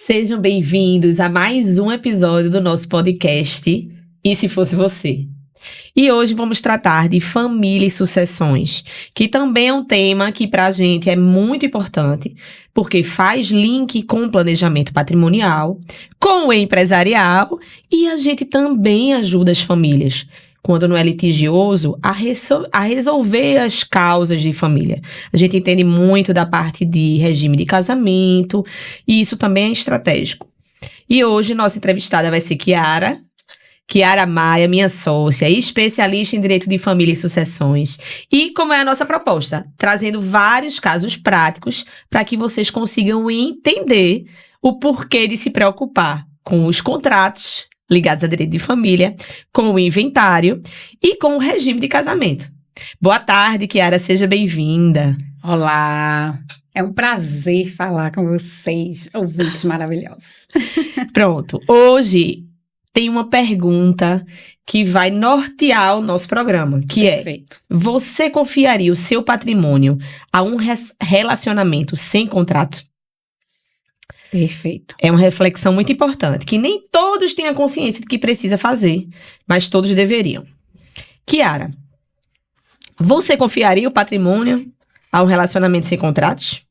Sejam bem-vindos a mais um episódio do nosso podcast E Se Fosse Você? E hoje vamos tratar de família e sucessões, que também é um tema que para a gente é muito importante, porque faz link com o planejamento patrimonial, com o empresarial e a gente também ajuda as famílias, quando não é litigioso, a resolver as causas de família. A gente entende muito da parte de regime de casamento e isso também é estratégico. E hoje nossa entrevistada vai ser Kiara Maia, minha sócia, especialista em direito de família e sucessões. E como é a nossa proposta? Trazendo vários casos práticos para que vocês consigam entender o porquê de se preocupar com os contratos ligados a direito de família, com o inventário e com o regime de casamento. Boa tarde, Kiara, seja bem-vinda. Olá, é um prazer falar com vocês, ouvintes maravilhosos. Pronto, hoje tem uma pergunta que vai nortear o nosso programa, que Perfeito. Você confiaria o seu patrimônio a um relacionamento sem contrato? Perfeito. É uma reflexão muito importante, que nem todos têm a consciência de que precisa fazer, mas todos deveriam. Kiara, você confiaria o patrimônio a um relacionamento sem contratos?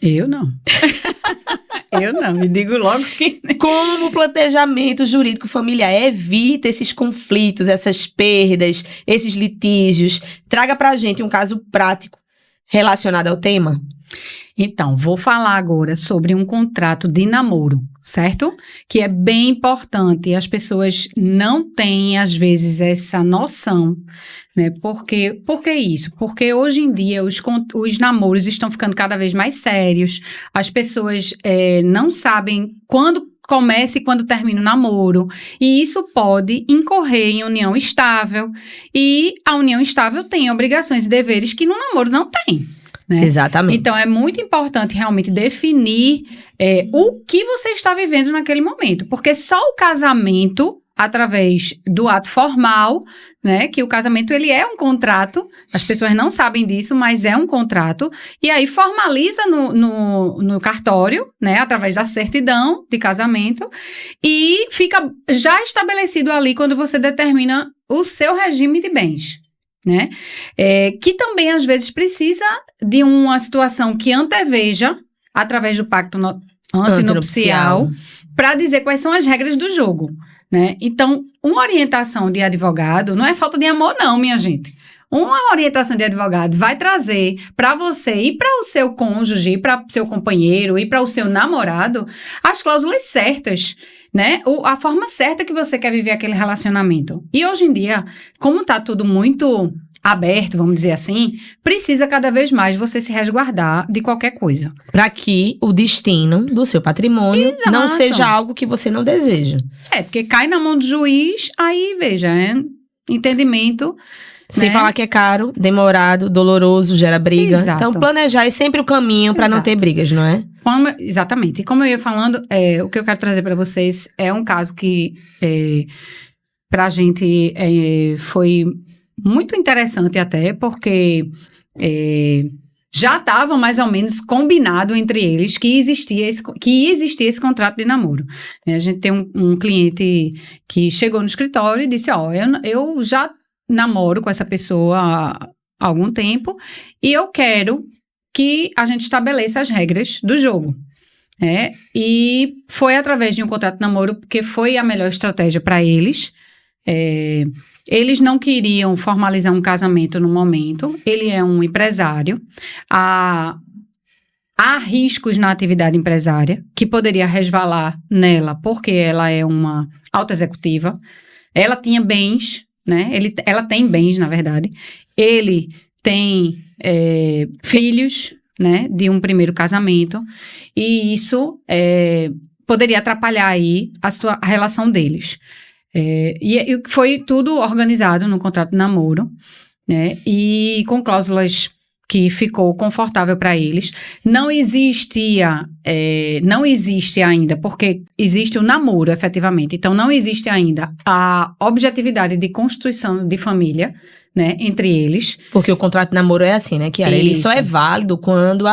Eu não. Eu não, me digo logo que... Como o planejamento jurídico familiar evita esses conflitos, essas perdas, esses litígios? Traga pra gente um caso prático relacionado ao tema. Então, vou falar agora sobre um contrato de namoro, certo? Que é bem importante. As pessoas não têm, às vezes, essa noção, né? Por que isso? Porque hoje em dia os namoros estão ficando cada vez mais sérios. As pessoas não sabem quando começa e quando termina o namoro. E isso pode incorrer em união estável. E a união estável tem obrigações e deveres que no namoro não tem. Né? Exatamente. Então, é muito importante realmente definir o que você está vivendo naquele momento. Porque só o casamento, através do ato formal, né? Que o casamento, ele é um contrato. As pessoas não sabem disso, mas é um contrato. E aí, formaliza no cartório, né? Através da certidão de casamento. E fica já estabelecido ali quando você determina o seu regime de bens. Né? Que também às vezes precisa de uma situação que anteveja através do pacto antinupcial para dizer quais são as regras do jogo, né? Então, uma orientação de advogado não é falta de amor não, minha gente. Uma orientação de advogado vai trazer para você e para o seu cônjuge, para o seu companheiro e para o seu namorado as cláusulas certas, né? A forma certa que você quer viver aquele relacionamento. E hoje em dia, como está tudo muito aberto, vamos dizer assim, precisa cada vez mais você se resguardar de qualquer coisa. Para que o destino do seu patrimônio não seja algo que você não deseja. Porque cai na mão do juiz, aí, veja, entendimento... Sem falar que é caro, demorado, doloroso, gera briga. Exato. Então, planejar é sempre o caminho para não ter brigas, não é? Exatamente. E como eu ia falando, o que eu quero trazer para vocês é um caso que, para a gente, foi muito interessante até, porque já estava mais ou menos combinado entre eles que existia esse contrato de namoro. A gente tem um cliente que chegou no escritório e disse, eu já namoro com essa pessoa há algum tempo e eu quero que a gente estabeleça as regras do jogo. E foi através de um contrato de namoro porque foi a melhor estratégia para eles. Eles não queriam formalizar um casamento no momento. Ele é um empresário. Há riscos na atividade empresária que poderia resvalar nela porque ela é uma alta executiva. Ela tinha bens, né? Ela tem bens, na verdade. Ele tem filhos, né? De um primeiro casamento. E isso poderia atrapalhar aí a relação deles. E foi tudo organizado no contrato de namoro, né? E com cláusulas que ficou confortável para eles. Não existe ainda, porque existe o namoro, efetivamente. Então, não existe ainda a objetividade de constituição de família, né, entre eles. Porque o contrato de namoro é assim, né, Kiara? Ele Isso. só é válido quando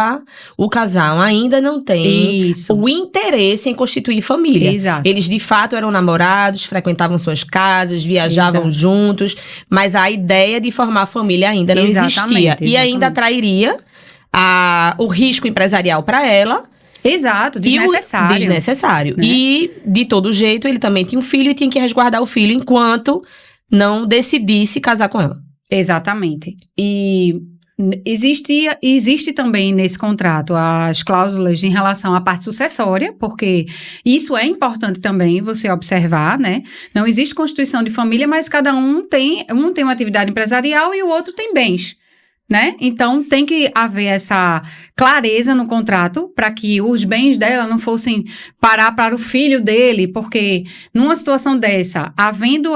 o casal ainda não tem Isso. o interesse em constituir família. Exato. Eles, de fato, eram namorados, frequentavam suas casas, viajavam Exato. juntos, mas a ideia de formar família ainda não existia. E ainda atrairia o risco empresarial para ela. Exato, desnecessário. Desnecessário. Né? E, de todo jeito, ele também tinha um filho e tinha que resguardar o filho enquanto não decidisse casar com ela. Exatamente. E existe também nesse contrato as cláusulas em relação à parte sucessória, porque isso é importante também você observar, né? Não existe constituição de família, mas cada um tem uma atividade empresarial e o outro tem bens. Né? Então, tem que haver essa clareza no contrato para que os bens dela não fossem parar para o filho dele, porque numa situação dessa, havendo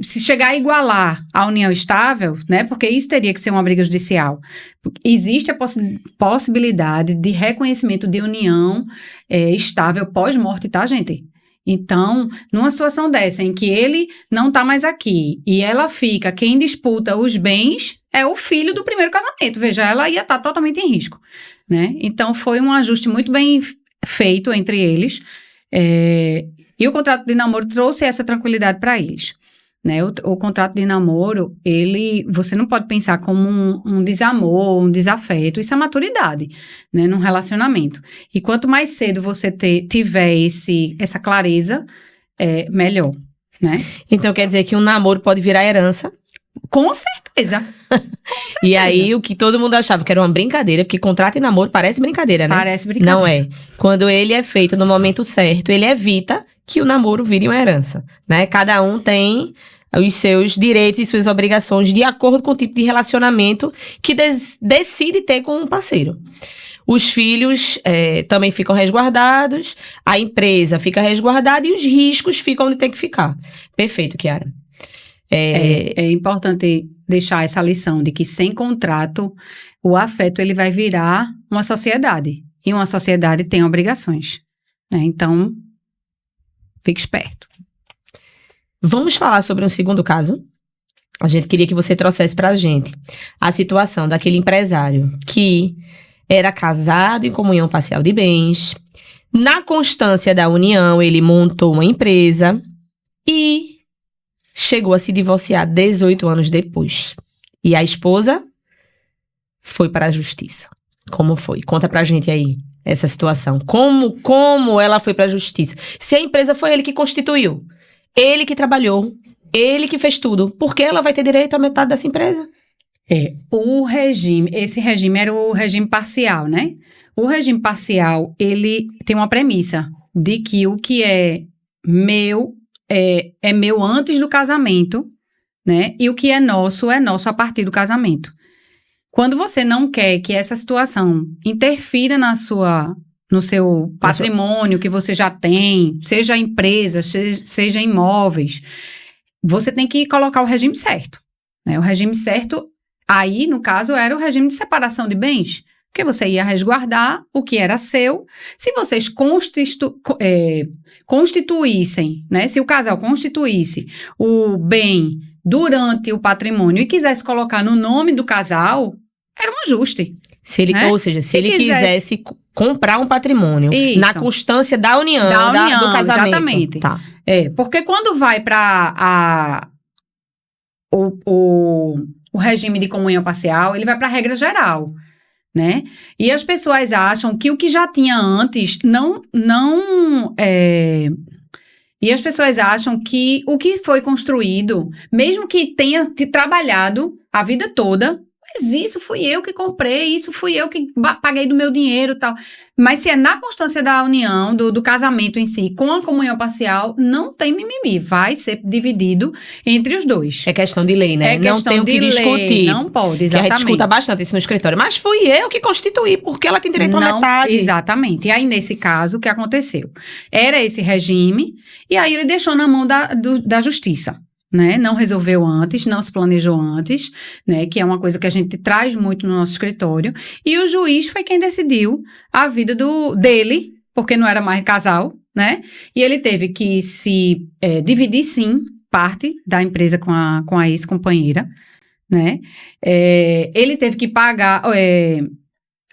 se chegar a igualar a união estável, né? Porque isso teria que ser uma briga judicial. Existe a possibilidade de reconhecimento de união estável pós-morte, tá, gente? Então, numa situação dessa, em que ele não tá mais aqui e ela fica, quem disputa os bens é o filho do primeiro casamento. Veja, ela ia estar totalmente em risco, né? Então, foi um ajuste muito bem feito entre eles. E o contrato de namoro trouxe essa tranquilidade para eles. Né? O contrato de namoro, você não pode pensar como um desamor, um desafeto. Isso é maturidade, né, num relacionamento. E quanto mais cedo você tiver essa clareza, melhor, né? Então, quer dizer que um namoro pode virar herança? Com certeza. E aí, o que todo mundo achava que era uma brincadeira, porque contrato e namoro parece brincadeira, né? Parece brincadeira. Não é. Quando ele é feito no momento certo, ele evita que o namoro vire uma herança, né? Cada um tem os seus direitos e suas obrigações de acordo com o tipo de relacionamento que decide ter com um parceiro. Os filhos também ficam resguardados, a empresa fica resguardada e os riscos ficam onde tem que ficar. Perfeito, Kiara. É importante deixar essa lição de que sem contrato, o afeto ele vai virar uma sociedade. E uma sociedade tem obrigações, né? Então, fique esperto. Vamos falar sobre um segundo caso? A gente queria que você trouxesse pra gente a situação daquele empresário que era casado em comunhão parcial de bens. Na constância da união, ele montou uma empresa e chegou a se divorciar 18 anos depois. E a esposa foi para a justiça. Como foi? Conta pra gente aí essa situação. Como ela foi para a justiça? Se a empresa foi ele que constituiu, ele que trabalhou, ele que fez tudo, por que ela vai ter direito à metade dessa empresa? Esse regime era o regime parcial, né? O regime parcial, ele tem uma premissa de que o que é meu é meu antes do casamento, né? E o que é nosso a partir do casamento. Quando você não quer que essa situação interfira no seu patrimônio que você já tem, seja empresa, seja imóveis, você tem que colocar o regime certo, né? O regime certo, aí, no caso, era o regime de separação de bens, porque você ia resguardar o que era seu. Se vocês constituíssem, né? Se o casal constituísse o bem durante o patrimônio e quisesse colocar no nome do casal, era um ajuste. Ou seja, se ele quisesse comprar um patrimônio na constância da união, do casamento. Exatamente. Tá. Porque quando vai para o regime de comunhão parcial, ele vai para a regra geral, né? E as pessoas acham que o que já tinha antes e as pessoas acham que o que foi construído, mesmo que tenha trabalhado a vida toda, mas isso fui eu que comprei, isso fui eu que paguei do meu dinheiro e tal. Mas se é na constância da união, do casamento em si, com a comunhão parcial, não tem mimimi. Vai ser dividido entre os dois. É questão de lei, né? Não tem o que discutir. Não pode, exatamente. Que a gente escuta bastante isso no escritório. Mas fui eu que constituí, porque ela tem direito à metade. Exatamente. E aí, nesse caso, o que aconteceu? Era esse regime, e aí ele deixou na mão da justiça. Né? Não resolveu antes, não se planejou antes, né? Que é uma coisa que a gente traz muito no nosso escritório. E o juiz foi quem decidiu a vida dele, porque não era mais casal, né? E ele teve que se dividir, sim, parte da empresa com a ex-companheira, né? Ele teve que pagar,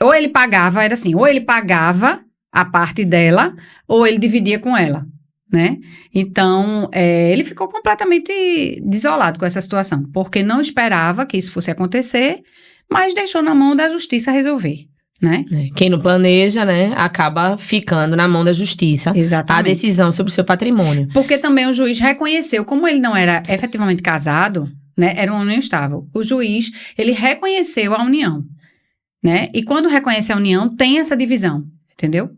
ou ele pagava, era assim, ou ele pagava a parte dela, ou ele dividia com ela, né? Então, ele ficou completamente desolado com essa situação, porque não esperava que isso fosse acontecer, mas deixou na mão da justiça resolver, né? Quem não planeja, né, acaba ficando na mão da justiça. Exatamente. A decisão sobre o seu patrimônio. Porque também o juiz reconheceu, como ele não era efetivamente casado, né, era uma união estável. O juiz, ele reconheceu a união, né? E quando reconhece a união, tem essa divisão, entendeu?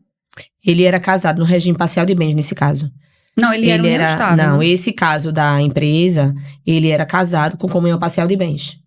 Ele era casado no regime parcial de bens, nesse caso. Não, ele era união estável. Não, esse caso da empresa, ele era casado com comunhão parcial de bens.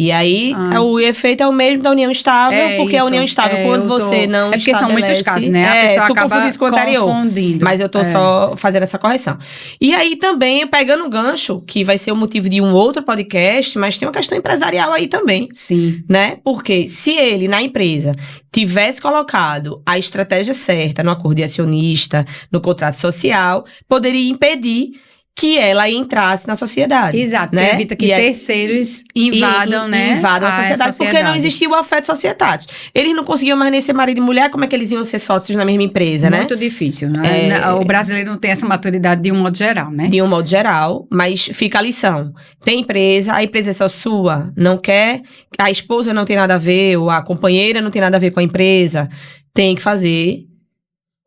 E aí, o efeito é o mesmo da união estável, porque a união estável, quando você não porque são muitos casos, né? A pessoa acaba isso com o anterior. Confundindo. Mas eu tô só fazendo essa correção. E aí, também, pegando o gancho, que vai ser o motivo de um outro podcast, mas tem uma questão empresarial aí também. Sim. Né? Porque se ele, na empresa, tivesse colocado a estratégia certa no acordo de acionista, no contrato social, poderia impedir que ela entrasse na sociedade. Exato, né? evita que terceiros invadam, né? Invadam a sociedade, porque não existia o afeto societário. Eles não conseguiam mais nem ser marido e mulher, como é que eles iam ser sócios na mesma empresa, né? Muito difícil, né? O brasileiro não tem essa maturidade de um modo geral, né? De um modo geral, mas fica a lição. Tem empresa, a empresa é só sua, não quer, a esposa não tem nada a ver, ou a companheira não tem nada a ver com a empresa, tem que fazer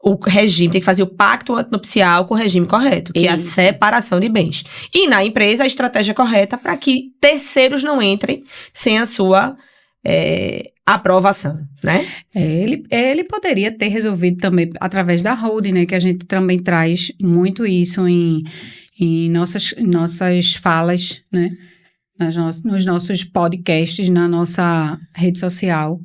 o regime, tem que fazer o pacto antinupcial com o regime correto, que é a separação de bens. E na empresa, a estratégia correta para que terceiros não entrem sem a sua aprovação, né? Ele poderia ter resolvido também através da holding, né? Que a gente também traz muito isso em nossas falas, né? Nos nossos podcasts, na nossa rede social,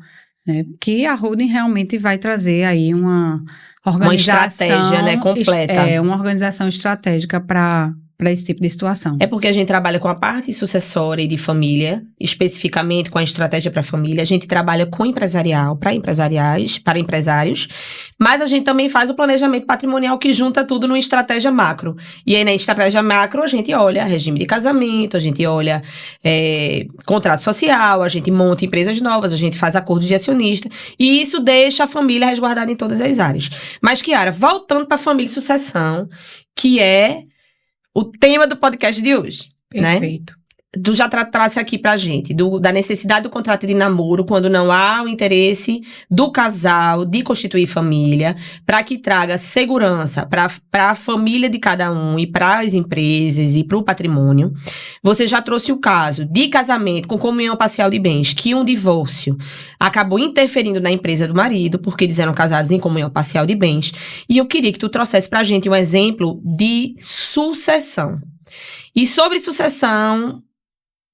né? Que a holding realmente vai trazer aí uma organização... Uma estratégia, né? Completa. Uma organização estratégica para esse tipo de situação. É porque a gente trabalha com a parte sucessória e de família, especificamente com a estratégia para a família. A gente trabalha com empresarial, para empresários, mas a gente também faz o planejamento patrimonial que junta tudo numa estratégia macro. E aí, na estratégia macro, a gente olha regime de casamento, a gente olha contrato social, a gente monta empresas novas, a gente faz acordos de acionista, e isso deixa a família resguardada em todas as áreas. Mas, Kiara, voltando para a família e sucessão, que é o tema do podcast de hoje. Perfeito. Né? Tu já trouxe aqui pra gente da necessidade do contrato de namoro quando não há o interesse do casal de constituir família, para que traga segurança para a família de cada um e para as empresas e para o patrimônio. Você já trouxe o caso de casamento com comunhão parcial de bens, que um divórcio acabou interferindo na empresa do marido, porque eles eram casados em comunhão parcial de bens. E eu queria que tu trouxesse pra gente um exemplo de sucessão. E sobre sucessão,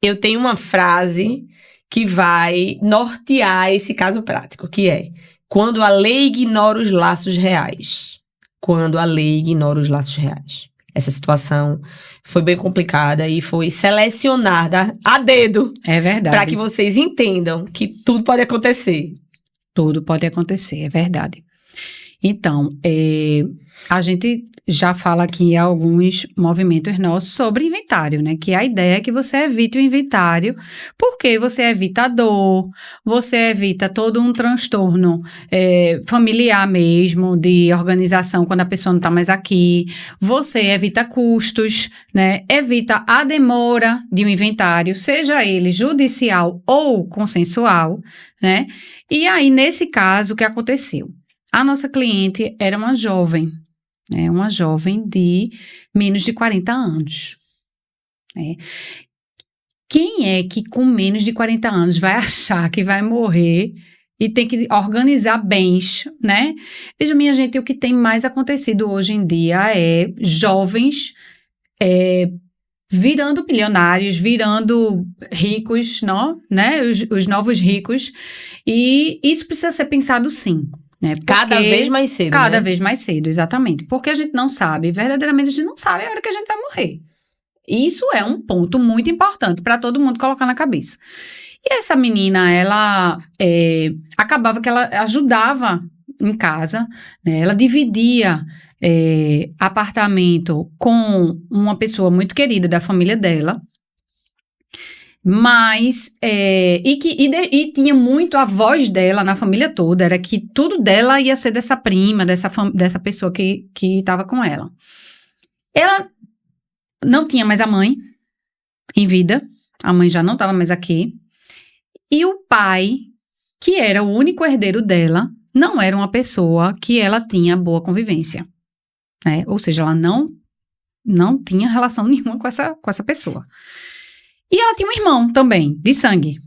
eu tenho uma frase que vai nortear esse caso prático, que é: quando a lei ignora os laços reais. Quando a lei ignora os laços reais. Essa situação foi bem complicada e foi selecionada a dedo. É verdade. Para que vocês entendam que tudo pode acontecer. Tudo pode acontecer, é verdade. Então, a gente já fala aqui alguns movimentos nossos sobre inventário, né? Que a ideia é que você evite o inventário, porque você evita a dor, você evita todo um transtorno familiar mesmo, de organização quando a pessoa não está mais aqui, você evita custos, né? Evita a demora de um inventário, seja ele judicial ou consensual, né? E aí, nesse caso, o que aconteceu? A nossa cliente era uma jovem de menos de 40 anos. Né? Quem é que com menos de 40 anos vai achar que vai morrer e tem que organizar bens, né? Veja, minha gente, o que tem mais acontecido hoje em dia é jovens virando bilionários, virando ricos, não? Né? Os novos ricos. E isso precisa ser pensado sim. Né? Cada vez mais cedo, Cada né? vez mais cedo, exatamente. Porque a gente não sabe, verdadeiramente a gente não sabe a hora que a gente vai morrer. Isso é um ponto muito importante para todo mundo colocar na cabeça. E essa menina, ela acabava que ela ajudava em casa, né? Ela dividia apartamento com uma pessoa muito querida da família dela. Mas, e tinha muito a voz dela na família toda, era que tudo dela ia ser dessa prima, dessa pessoa que estava com ela. Ela não tinha mais a mãe em vida, a mãe já não estava mais aqui, e o pai, que era o único herdeiro dela, não era uma pessoa que ela tinha boa convivência, né? Ou seja, ela não tinha relação nenhuma com essa pessoa. E ela tinha um irmão também, de sangue.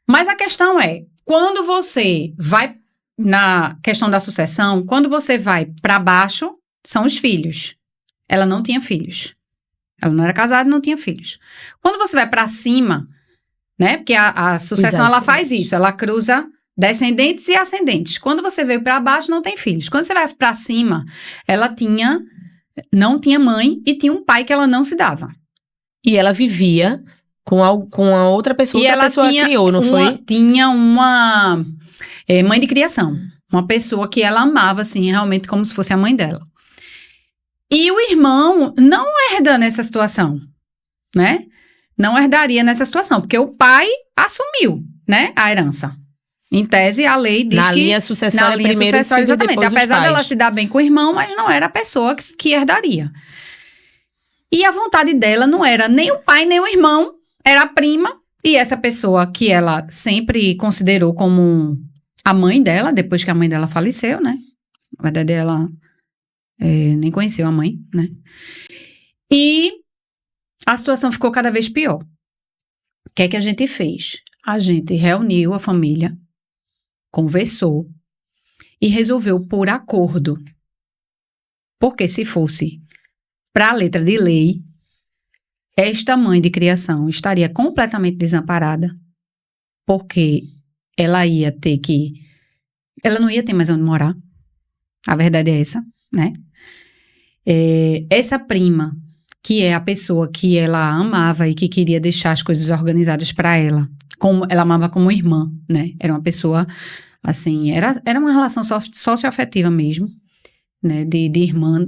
Mas a questão é, quando você vai na questão da sucessão, quando você vai para baixo, são os filhos. Ela não tinha filhos. Ela não era casada e não tinha filhos. Quando você vai para cima, né? Porque a sucessão, ela faz isso. Ela cruza descendentes e ascendentes. Quando você veio para baixo, não tem filhos. Quando você vai para cima, ela não tinha mãe e tinha um pai que ela não se dava. E ela vivia com a outra pessoa que a pessoa criou, não foi? Tinha uma mãe de criação. Uma pessoa que ela amava, assim, realmente como se fosse a mãe dela. E o irmão não herda nessa situação, né? Não herdaria nessa situação, porque o pai assumiu, né, a herança. Em tese, a lei diz na linha sucessória, primeiro os filhos, exatamente. depois Apesar os pais. dela se dar bem com o irmão, mas não era a pessoa que herdaria. E a vontade dela não era nem o pai, nem o irmão, era a prima. E essa pessoa que ela sempre considerou como a mãe dela, depois que a mãe dela faleceu, né? Na verdade, ela nem conheceu a mãe, né? E a situação ficou cada vez pior. O que é que a gente fez? A gente reuniu a família, conversou e resolveu por acordo. Porque se fosse para a letra de lei, esta mãe de criação estaria completamente desamparada, porque ela não ia ter mais onde morar. A verdade é essa, né? Essa prima, que é a pessoa que ela amava e que queria deixar as coisas organizadas para ela, como ela amava como irmã, né? Era uma pessoa, assim, era uma relação socioafetiva mesmo, né? De irmã.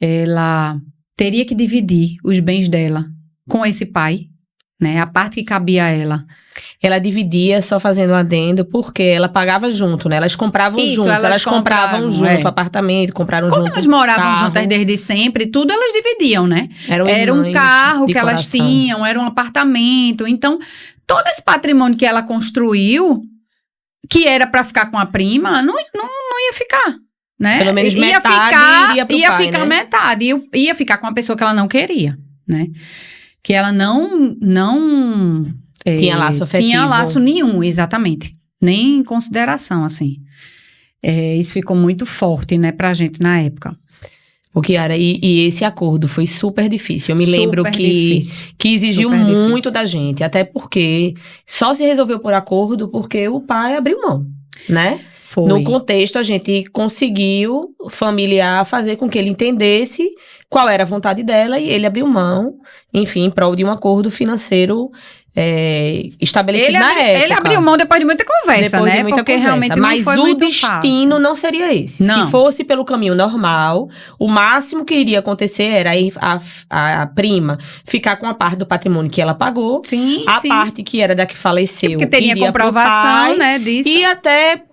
Ela teria que dividir os bens dela com esse pai, né? A parte que cabia a ela. Ela dividia, só fazendo um adendo, porque ela pagava junto, né? Elas compravam junto, elas compravam junto, apartamento, compraram junto. Como elas moravam juntas desde sempre, tudo elas dividiam, né? Era um carro que elas tinham, era um apartamento. Então, todo esse patrimônio que ela construiu, que era para ficar com a prima, não ia ficar. Né? Pelo menos metade iria pro pai, ia ficar metade, ia ficar com uma pessoa que ela não queria, né? Que ela não tinha laço afetivo. Tinha laço nenhum, exatamente. Nem em consideração, assim. Isso ficou muito forte, né, pra gente na época. O Kiara, e esse acordo foi super difícil. Eu me lembro que exigiu muito da gente, até porque só se resolveu por acordo porque o pai abriu mão, né? Foi. No contexto, a gente conseguiu familiar fazer com que ele entendesse qual era a vontade dela e ele abriu mão, enfim, em prol de um acordo financeiro estabelecido na época. Ele abriu mão depois de muita conversa, né? Porque realmente mas não foi muito fácil. Mas o destino não seria esse. Não. Se fosse pelo caminho normal, o máximo que iria acontecer era a prima ficar com a parte do patrimônio que ela pagou, a parte que era da que faleceu, porque teria comprovação, né, disso. E até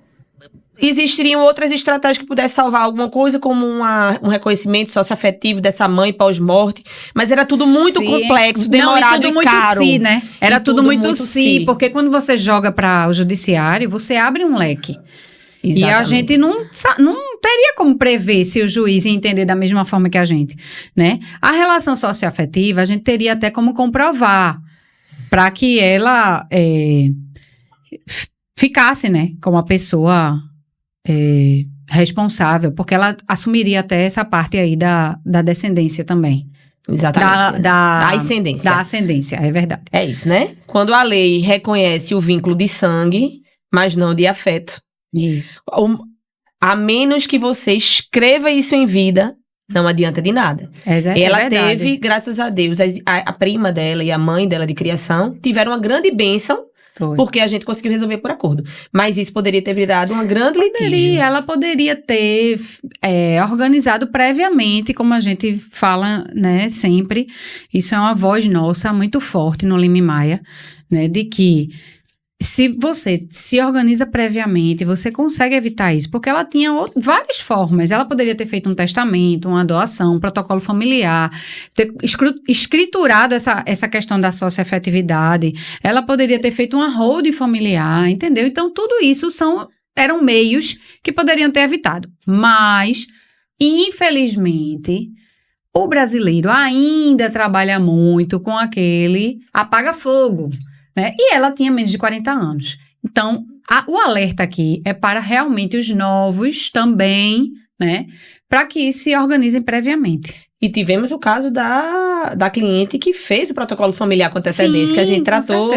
existiriam outras estratégias que pudessem salvar alguma coisa, como um reconhecimento socioafetivo dessa mãe pós-morte. Mas era tudo muito complexo, demorado e caro. Muito né? Era tudo muito porque quando você joga para o judiciário, você abre um leque. Exatamente. E a gente não teria como prever se o juiz ia entender da mesma forma que a gente, né? A relação socioafetiva, a gente teria até como comprovar para que ela ficasse, né, como a pessoa responsável, porque ela assumiria até essa parte aí da descendência também. Exatamente. Da ascendência. Da ascendência, é verdade. É isso, né? Quando a lei reconhece o vínculo de sangue, mas não de afeto. Isso. A menos que você escreva isso em vida, não adianta de nada. Ela teve, graças a Deus, a prima dela e a mãe dela de criação tiveram uma grande bênção Foi. Porque a gente conseguiu resolver por acordo. Mas isso poderia ter virado uma grande litígio. Ela poderia ter organizado previamente, como a gente fala, né, sempre. Isso é uma voz nossa muito forte no Lima e Maia, né, de que se você se organiza previamente, você consegue evitar isso, porque ela tinha várias formas. Ela poderia ter feito um testamento, uma doação, um protocolo familiar, ter escriturado essa questão da socioafetividade. Ela poderia ter feito uma holding familiar, entendeu? Então, tudo isso eram meios que poderiam ter evitado. Mas, infelizmente, o brasileiro ainda trabalha muito com aquele apaga-fogo, né? E ela tinha menos de 40 anos. Então, o alerta aqui é para realmente os novos também, né? Para que se organizem previamente. E tivemos o caso da cliente que fez o protocolo familiar com antecedência, que a gente tratou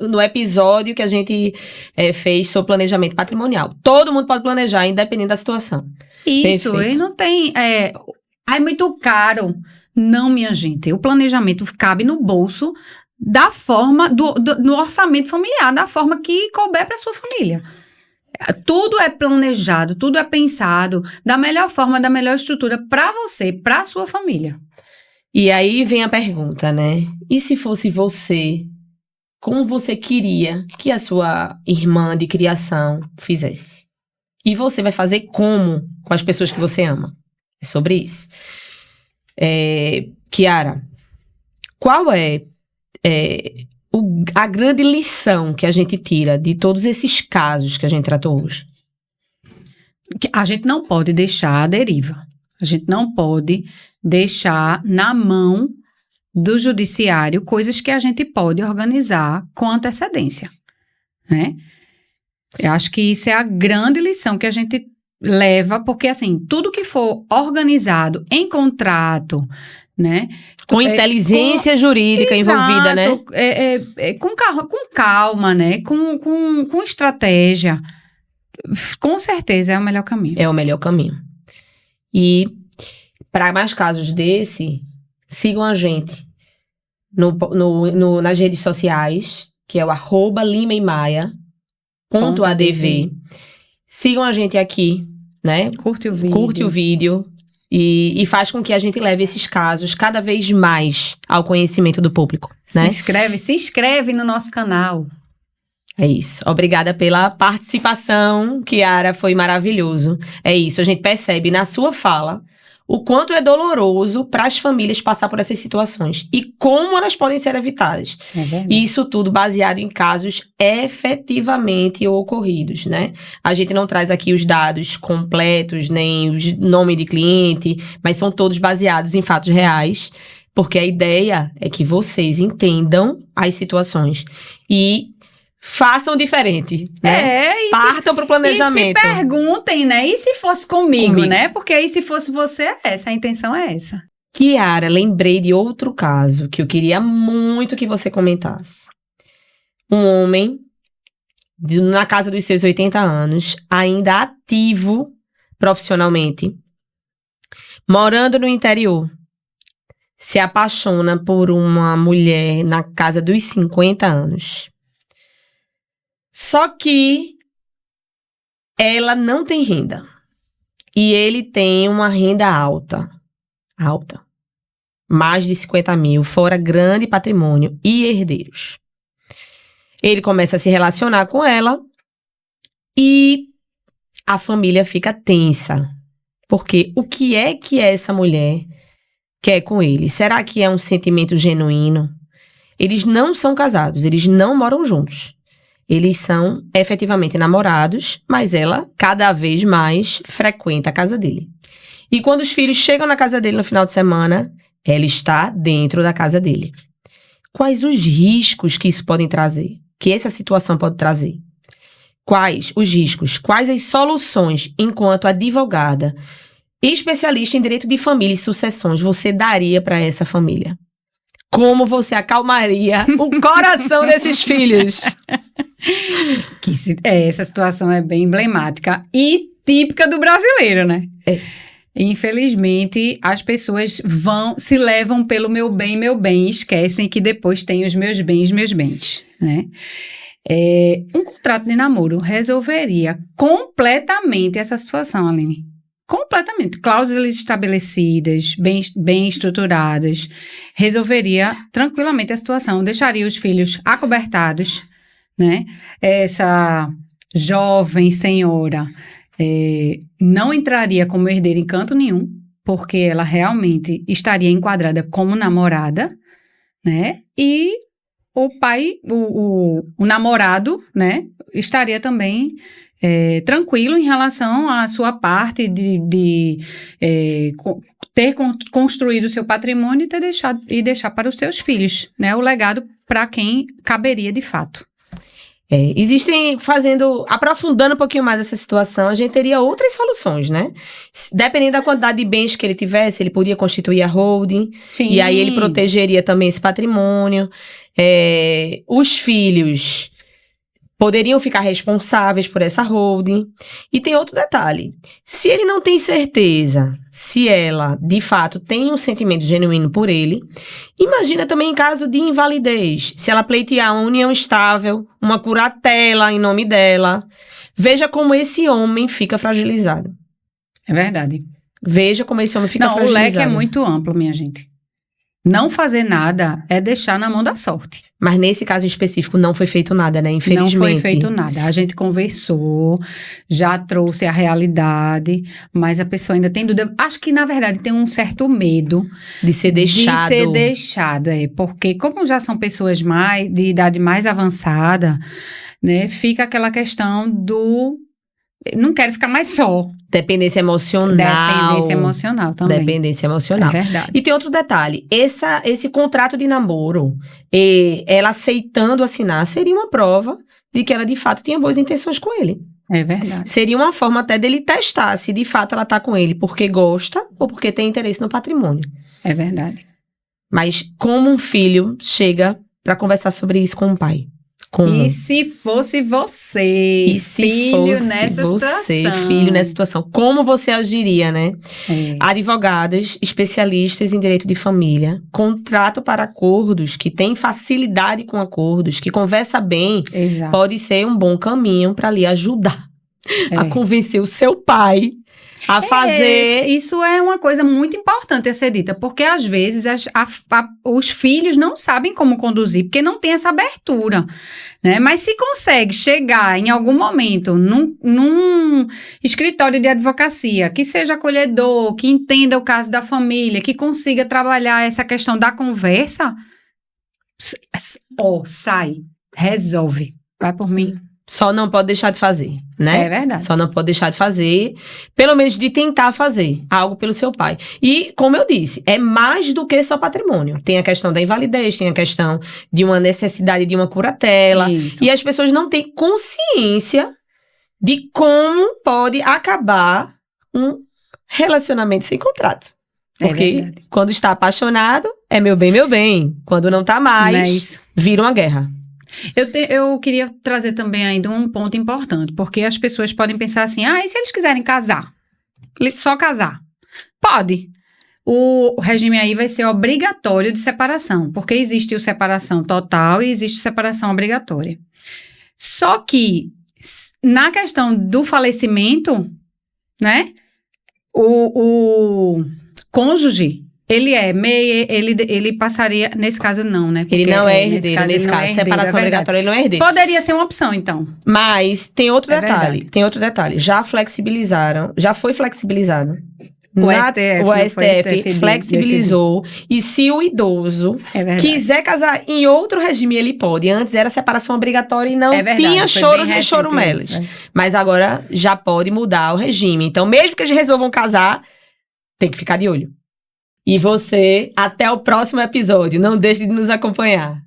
no episódio que a gente fez sobre planejamento patrimonial. Todo mundo pode planejar, independente da situação. Isso, Perfeito. E não tem... É muito caro. Não, minha gente. O planejamento cabe no bolso da forma, no orçamento familiar, da forma que couber para sua família. Tudo é planejado, tudo é pensado da melhor forma, da melhor estrutura para você, para sua família. E aí vem a pergunta, né? E se fosse você, como você queria que a sua irmã de criação fizesse? E você vai fazer como com as pessoas que você ama? É sobre isso. Kiara, qual é a grande lição que a gente tira de todos esses casos que a gente tratou hoje? A gente não pode deixar a deriva. A gente não pode deixar na mão do judiciário coisas que a gente pode organizar com antecedência, né? Eu acho que isso é a grande lição que a gente leva, porque, assim, tudo que for organizado em contrato, né? Com inteligência jurídica envolvida, né? Com calma, né? Com estratégia. Com certeza é o melhor caminho. É o melhor caminho. E para mais casos desse, sigam a gente nas redes sociais, que é o @limaemaia.adv. Sigam a gente aqui, né? Curte o vídeo. Curte o vídeo. E faz com que a gente leve esses casos cada vez mais ao conhecimento do público, né? Se inscreve no nosso canal. É isso. Obrigada pela participação, Kiara, foi maravilhoso. É isso, a gente percebe na sua fala o quanto é doloroso para as famílias passar por essas situações e como elas podem ser evitadas. É verdade. E isso tudo baseado em casos efetivamente ocorridos, né? A gente não traz aqui os dados completos, nem o nome de cliente, mas são todos baseados em fatos reais, porque a ideia é que vocês entendam as situações e façam diferente, né? Partam pro planejamento. E se perguntem, né? E se fosse comigo, né? Porque aí se fosse você, a intenção é essa. Kiara, lembrei de outro caso que eu queria muito que você comentasse. Um homem, na casa dos seus 80 anos, ainda ativo profissionalmente, morando no interior, se apaixona por uma mulher na casa dos 50 anos. Só que ela não tem renda. E ele tem uma renda alta. Alta. Mais de 50 mil, fora grande patrimônio e herdeiros. Ele começa a se relacionar com ela e a família fica tensa. Porque o que é que essa mulher quer com ele? Será que é um sentimento genuíno? Eles não são casados, eles não moram juntos. Eles são efetivamente namorados, mas ela cada vez mais frequenta a casa dele. E quando os filhos chegam na casa dele no final de semana, ela está dentro da casa dele. Quais os riscos que isso pode trazer? Que essa situação pode trazer? Quais os riscos? Quais as soluções, enquanto advogada e especialista em direito de família e sucessões, você daria para essa família? Como você acalmaria o coração desses filhos? Essa situação é bem emblemática e típica do brasileiro, né? Infelizmente, as pessoas se levam pelo meu bem, e esquecem que depois tem os meus bens, né? Um contrato de namoro resolveria completamente essa situação, Aline. Completamente. Cláusulas estabelecidas, bem estruturadas, resolveria tranquilamente a situação, deixaria os filhos acobertados, né? Essa jovem senhora não entraria como herdeira em canto nenhum, porque ela realmente estaria enquadrada como namorada, né? E o pai, o namorado, né, estaria também tranquilo em relação à sua parte de ter construído o seu patrimônio e deixar para os seus filhos, né, o legado para quem caberia de fato. Aprofundando um pouquinho mais essa situação, a gente teria outras soluções, né? Dependendo da quantidade de bens que ele tivesse, ele podia constituir a holding. Sim. E aí ele protegeria também esse patrimônio. Os filhos poderiam ficar responsáveis por essa holding. E tem outro detalhe. Se ele não tem certeza se ela, de fato, tem um sentimento genuíno por ele, imagina também em caso de invalidez. Se ela pleitear uma união estável, uma curatela em nome dela, veja como esse homem fica fragilizado. É verdade. Veja como esse homem fica fragilizado. O leque é muito amplo, minha gente. Não fazer nada é deixar na mão da sorte. Mas nesse caso em específico não foi feito nada, né? Infelizmente. Não foi feito nada. A gente conversou, já trouxe a realidade, mas a pessoa ainda tem dúvida. Acho que, na verdade, tem um certo medo de ser deixado. De ser deixado, porque como já são pessoas de idade mais avançada, né? Fica aquela questão do... Não quero ficar mais só. Dependência emocional. Dependência emocional também. Dependência emocional. É verdade. E tem outro detalhe. Esse contrato de namoro, ela aceitando assinar, seria uma prova de que ela, de fato, tinha boas intenções com ele. É verdade. Seria uma forma até dele testar se, de fato, ela tá com ele porque gosta ou porque tem interesse no patrimônio. É verdade. Mas como um filho chega pra conversar sobre isso com o pai? Como? E se fosse você, filho nessa situação, como você agiria, né? Advogadas, especialistas em direito de família, contrato para acordos, que tem facilidade com acordos, que conversa bem, Exato. Pode ser um bom caminho para lhe ajudar a convencer o seu pai a fazer... Isso é uma coisa muito importante a ser dita, porque às vezes os filhos não sabem como conduzir, porque não tem essa abertura, né? Mas se consegue chegar em algum momento num escritório de advocacia, que seja acolhedor, que entenda o caso da família, que consiga trabalhar essa questão da conversa, sai, resolve, vai por mim. Só não pode deixar de fazer, né? É verdade. Só não pode deixar de fazer, pelo menos de tentar fazer algo pelo seu pai. E, como eu disse, é mais do que só patrimônio. Tem a questão da invalidez, tem a questão de uma necessidade de uma curatela. Isso. E as pessoas não têm consciência de como pode acabar um relacionamento sem contrato. Porque quando está apaixonado, é meu bem, meu bem. Quando não tá mais, vira uma guerra. Eu queria trazer também ainda um ponto importante, porque as pessoas podem pensar assim, e se eles quiserem casar? Só casar? Pode. O regime aí vai ser obrigatório de separação, porque existe o separação total e existe o separação obrigatória. Só que, na questão do falecimento, né, o cônjuge... Ele passaria, nesse caso não, né? Porque ele não é herdeiro, nesse caso. Separação obrigatória, ele não é herdeiro. Poderia ser uma opção, então. Mas tem outro detalhe. Já foi flexibilizado. O STF flexibilizou. E se o idoso quiser casar em outro regime, ele pode. Antes era separação obrigatória e não tinha choro nem chorumelas. Mas agora já pode mudar o regime. Então, mesmo que eles resolvam casar, tem que ficar de olho. E você, até o próximo episódio. Não deixe de nos acompanhar.